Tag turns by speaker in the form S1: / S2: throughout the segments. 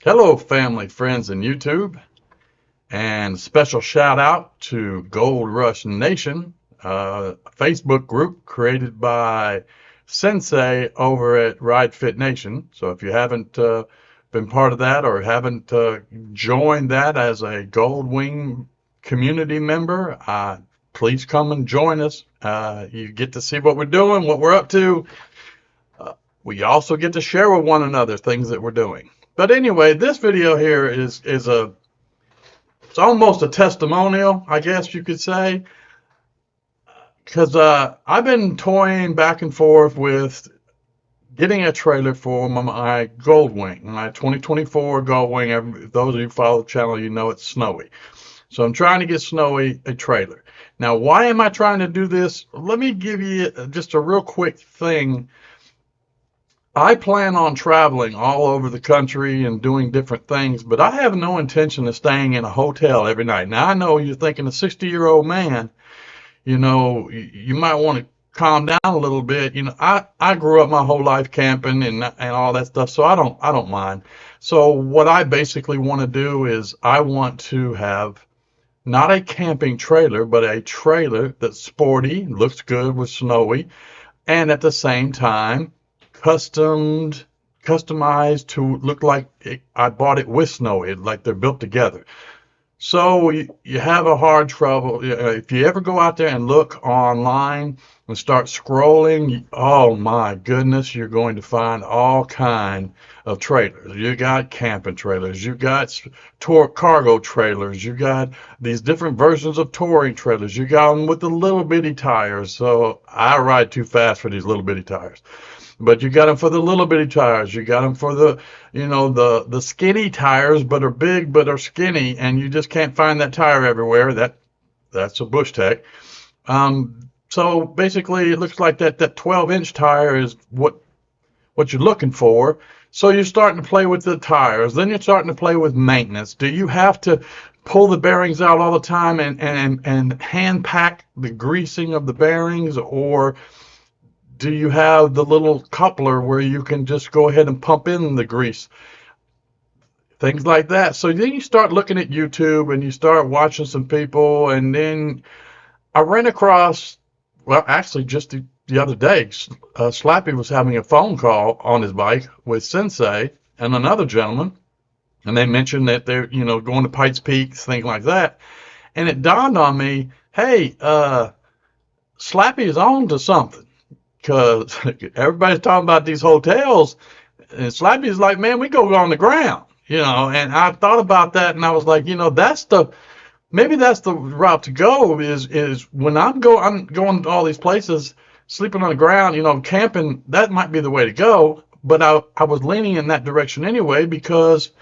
S1: Hello, family, friends, and YouTube, and special shout out to Gold Rush Nation, a Facebook group created by Sensei over at Ride Fit Nation. So if you haven't been part of that or haven't joined that as a Goldwing community member, please come and join us. You get to see what we're doing, what we're up to. We also get to share with one another things that we're doing. But anyway, this video here is it's almost a testimonial, I guess you could say, because I've been toying back and forth with getting a trailer for my Goldwing, my 2024 Goldwing. Those of you who follow the channel, you know it's Snowee. So I'm trying to get Snowee a trailer. Now, why am I trying to do this? Let me give you just a real quick thing. I plan on traveling all over the country and doing different things, but I have no intention of staying in a hotel every night. Now, I know you're thinking a 60-year-old man, you might want to calm down a little bit. I grew up my whole life camping and all that stuff, so I don't mind. So what I basically want to do is I want to have not a camping trailer, but a trailer that's sporty, looks good with Snowee, and at the same time customized to look like I bought it with Snowee, like they're built together. So you have a hard trouble. If you ever go out there and look online and start scrolling, oh my goodness, you're going to find all kind of trailers. You got camping trailers, you got tour cargo trailers, you got these different versions of touring trailers. You got them with the little bitty tires. So I ride too fast for these little bitty tires. But you got them for the little bitty tires. You got them for the skinny tires, but are big but are skinny, and you just can't find that tire everywhere. That's a Bush Tech. So basically, it looks like that 12-inch tire is what you're looking for. So you're starting to play with the tires. Then you're starting to play with maintenance. Do you have to pull the bearings out all the time and hand pack the greasing of the bearings, or do you have the little coupler where you can just go ahead and pump in the grease? Things like that. So then you start looking at YouTube and you start watching some people, and then I ran across, well, actually just the other day, Slappy was having a phone call on his bike with Sensei and another gentleman, and they mentioned that they're, going to Pikes Peak, things like that. And it dawned on me, hey, Slappy is on to something. Because everybody's talking about these hotels, and Slappy's like, man, we go on the ground, and I thought about that, and I was like, maybe that's the route to go, is when I'm going to all these places, sleeping on the ground, camping, that might be the way to go. But I was leaning in that direction anyway, because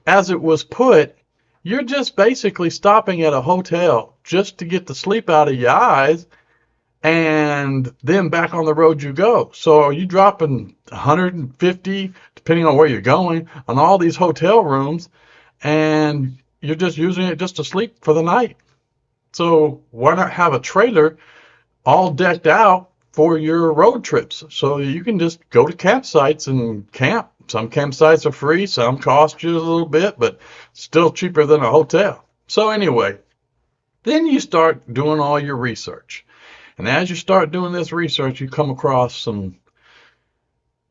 S1: as it was put, you're just basically stopping at a hotel just to get the sleep out of your eyes, and then back on the road you go. So are you dropping 150, depending on where you're going, on all these hotel rooms, and you're just using it just to sleep for the night? So why not have a trailer all decked out for your road trips? So you can just go to campsites and camp. Some campsites are free, some cost you a little bit, but still cheaper than a hotel. So anyway, then you start doing all your research. And as you start doing this research, you come across some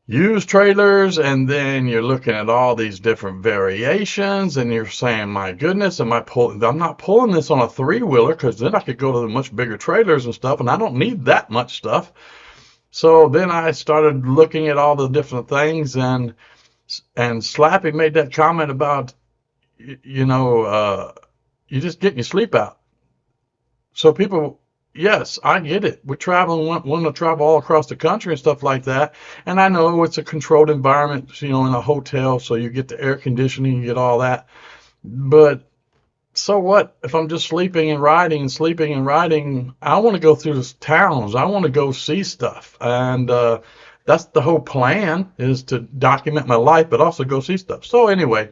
S1: used trailers, and then you're looking at all these different variations, and you're saying, my goodness, I'm not pulling this on a 3-wheeler, because then I could go to the much bigger trailers and stuff, and I don't need that much stuff. So then I started looking at all the different things, and Slappy made that comment about, you just getting your sleep out. So people, yes, I get it. We're traveling, wanting to travel all across the country and stuff like that. And I know it's a controlled environment, in a hotel, so you get the air conditioning, you get all that. But so what if I'm just sleeping and riding? I want to go through the towns. I want to go see stuff. And that's the whole plan, is to document my life, but also go see stuff. So anyway,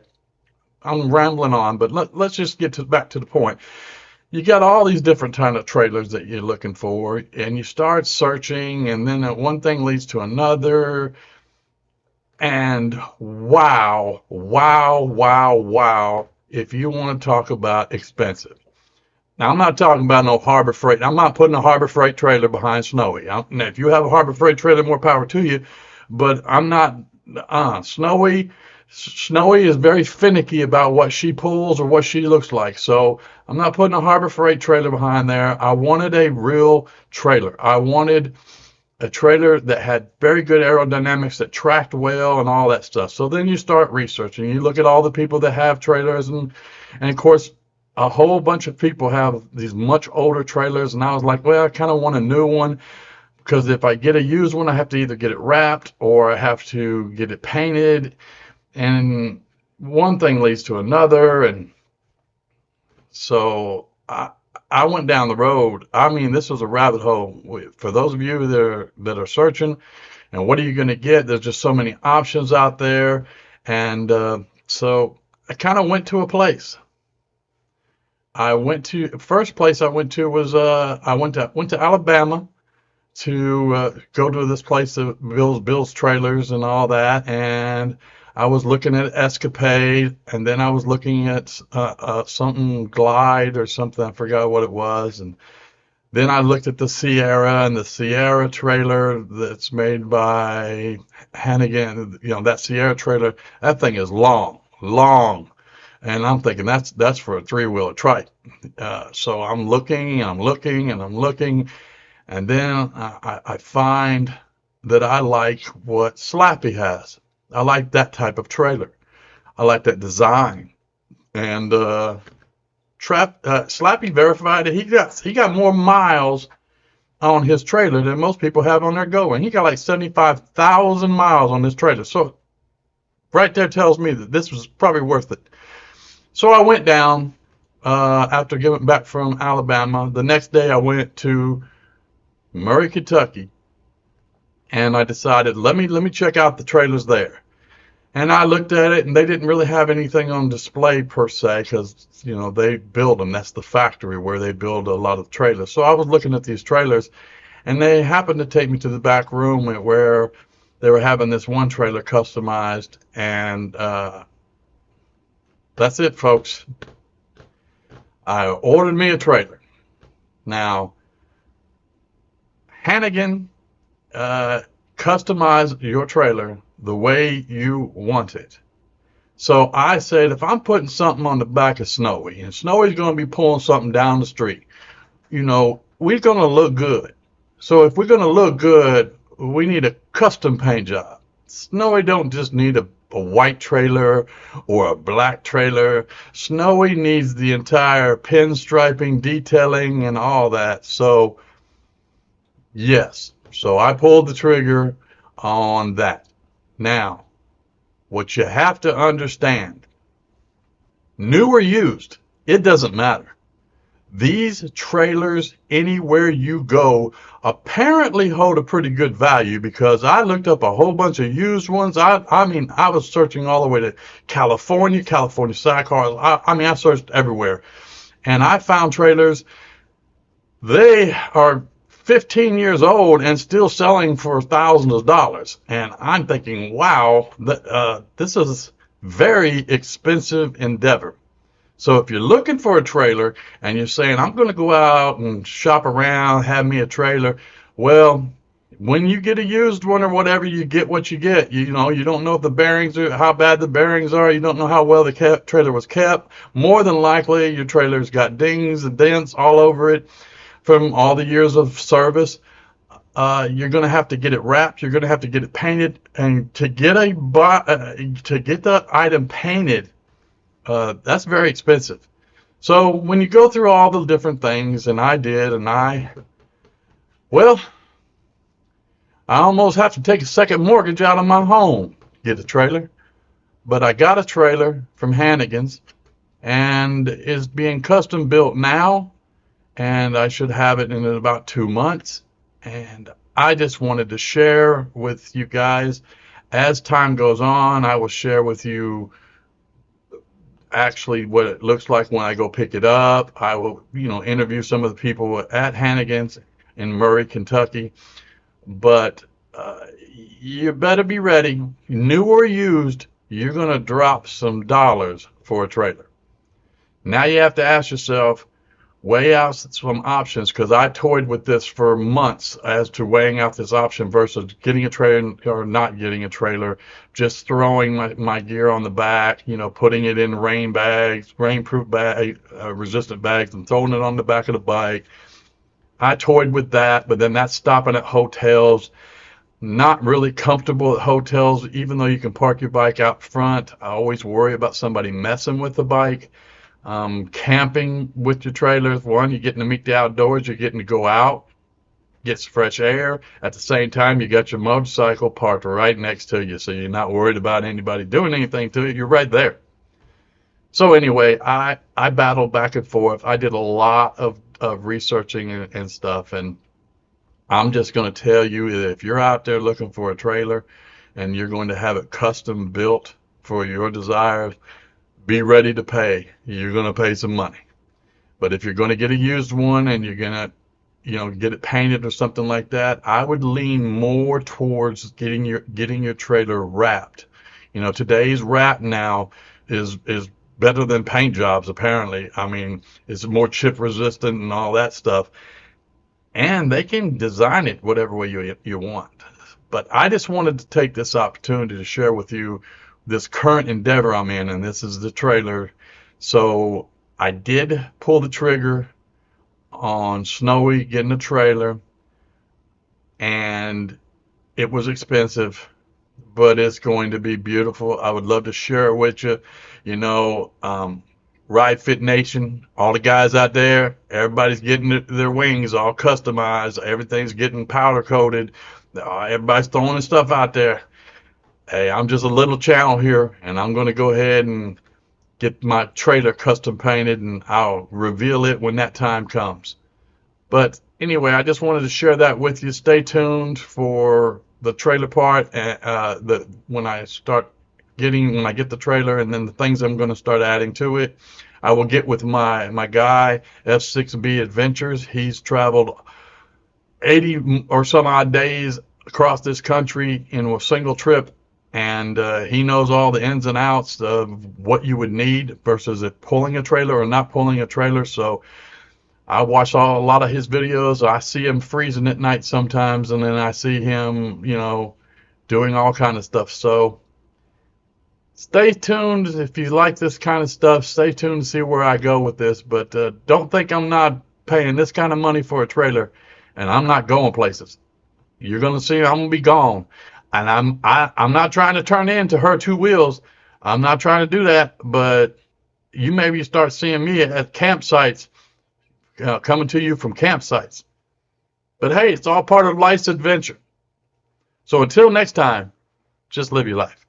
S1: I'm rambling on, but let's just get back to the point. You got all these different kind of trailers that you're looking for, and you start searching, and then one thing leads to another. And wow, wow, wow, wow, if you want to talk about expensive. Now, I'm not talking about no Harbor Freight. I'm not putting a Harbor Freight trailer behind Snowee. Now, if you have a Harbor Freight trailer, more power to you. But I'm not. Snowee is very finicky about what she pulls or what she looks like. So I'm not putting a Harbor Freight trailer behind there. I wanted a real trailer. I wanted a trailer that had very good aerodynamics, that tracked well and all that stuff. So then you start researching. You look at all the people that have trailers, and of course, a whole bunch of people have these much older trailers. And I was like, well, I kind of want a new one, because if I get a used one, I have to either get it wrapped or I have to get it painted. And one thing leads to another. And so I went down the road. I mean, this was a rabbit hole. For those of you that are searching, and what are you going to get? There's just so many options out there. And so I kind of went to a place. First place I went to was I went to Alabama to go to this place that builds trailers and all that. And I was looking at Escapade, and then I was looking at something Glide or something. I forgot what it was. And then I looked at the Sierra, and the Sierra trailer that's made by Hannigan. You know, that Sierra trailer, that thing is long, long. And I'm thinking that's for a three-wheeler trike. So I'm looking, and I'm looking, and I'm looking. And then I find that I like what Slappy has. I like that type of trailer. I like that design. And Slappy verified that he got more miles on his trailer than most people have on their Goldwing. He got like 75,000 miles on this trailer. So right there tells me that this was probably worth it. So I went down after getting back from Alabama. The next day I went to Murray, Kentucky, and I decided let me check out the trailers there. And I looked at it, and they didn't really have anything on display per se, because you know they build them. That's the factory where they build a lot of trailers. So I was looking at these trailers, and they happened to take me to the back room where they were having this one trailer customized, and that's it, folks. I ordered me a trailer. Now, Hannigan customize your trailer the way you want it. So I said, if I'm putting something on the back of Snowee, and Snowee's going to be pulling something down the street, you know, we're going to look good. So if we're going to look good, we need a custom paint job. Snowee don't just need a white trailer or a black trailer. Snowee needs the entire pinstriping, detailing, and all that. So yes, so I pulled the trigger on that. Now, what you have to understand, new or used, it doesn't matter. These trailers, anywhere you go, apparently hold a pretty good value, because I looked up a whole bunch of used ones. I mean, I was searching all the way to California sidecars. I searched everywhere. And I found trailers, they are 15 years old and still selling for thousands of dollars. And I'm thinking, wow, this is very expensive endeavor. So if you're looking for a trailer and you're saying, I'm going to go out and shop around, have me a trailer, well, when you get a used one or whatever, you get what you get. You know, you don't know if the bearings are, how bad the bearings are. You don't know how well the trailer was kept. More than likely, your trailer's got dings and dents all over it from all the years of service. You're going to have to get it wrapped. You're going to have to get it painted. And to get that item painted, that's very expensive. So when you go through all the different things, and I did, and I almost have to take a second mortgage out of my home to get a trailer. But I got a trailer from Hannigan's, and it's being custom built now, and I should have it in about 2 months. And I just wanted to share with you guys. As time goes on, I will share with you actually what it looks like when I go pick it up. I will, interview some of the people at Hannigan's in Murray, Kentucky. But you better be ready. New or used, you're going to drop some dollars for a trailer. Now you have to ask yourself, weigh out some options, because I toyed with this for months as to weighing out this option versus getting a trailer or not getting a trailer, just throwing my gear on the back, putting it in rain bags, rainproof bag, resistant bags, and throwing it on the back of the bike. I toyed with that, but then that's stopping at hotels. Not really comfortable at hotels, even though you can park your bike out front. I always worry about somebody messing with the bike. Camping with your trailers, one, you're getting to meet the outdoors, you're getting to go out, get some fresh air. At the same time, you got your motorcycle parked right next to you, so you're not worried about anybody doing anything to it. You're right there. So anyway, I battled back and forth. I did a lot of researching and stuff, and I'm just going to tell you that if you're out there looking for a trailer and you're going to have it custom built for your desires, be ready to pay. You're going to pay some money. But if you're going to get a used one and you're going to, get it painted or something like that, I would lean more towards getting your trailer wrapped. Today's wrap now is better than paint jobs, apparently. I mean, it's more chip resistant and all that stuff. And they can design it whatever way you want. But I just wanted to take this opportunity to share with you this current endeavor I'm in, and this is the trailer. So I did pull the trigger on Snowee getting a trailer, and it was expensive, but it's going to be beautiful. I would love to share it with you. Ride Fit Nation, all the guys out there, everybody's getting their wings all customized. Everything's getting powder coated. Everybody's throwing the stuff out there. Hey, I'm just a little channel here, and I'm going to go ahead and get my trailer custom painted, and I'll reveal it when that time comes. But anyway, I just wanted to share that with you. Stay tuned for the trailer part, when I get the trailer, and then the things I'm going to start adding to it. I will get with my guy, F6B Adventures. He's traveled 80 or some odd days across this country in a single trip, and he knows all the ins and outs of what you would need versus it pulling a trailer or not pulling a trailer. So I watch a lot of his videos. I see him freezing at night sometimes, and then I see him, doing all kind of stuff. So stay tuned. If you like this kind of stuff, stay tuned to see where I go with this. But don't think I'm not paying this kind of money for a trailer and I'm not going places. You're going to see I'm going to be gone. And I'm not trying to turn into her two wheels. I'm not trying to do that. But you maybe start seeing me at campsites, coming to you from campsites. But hey, it's all part of life's adventure. So until next time, just live your life.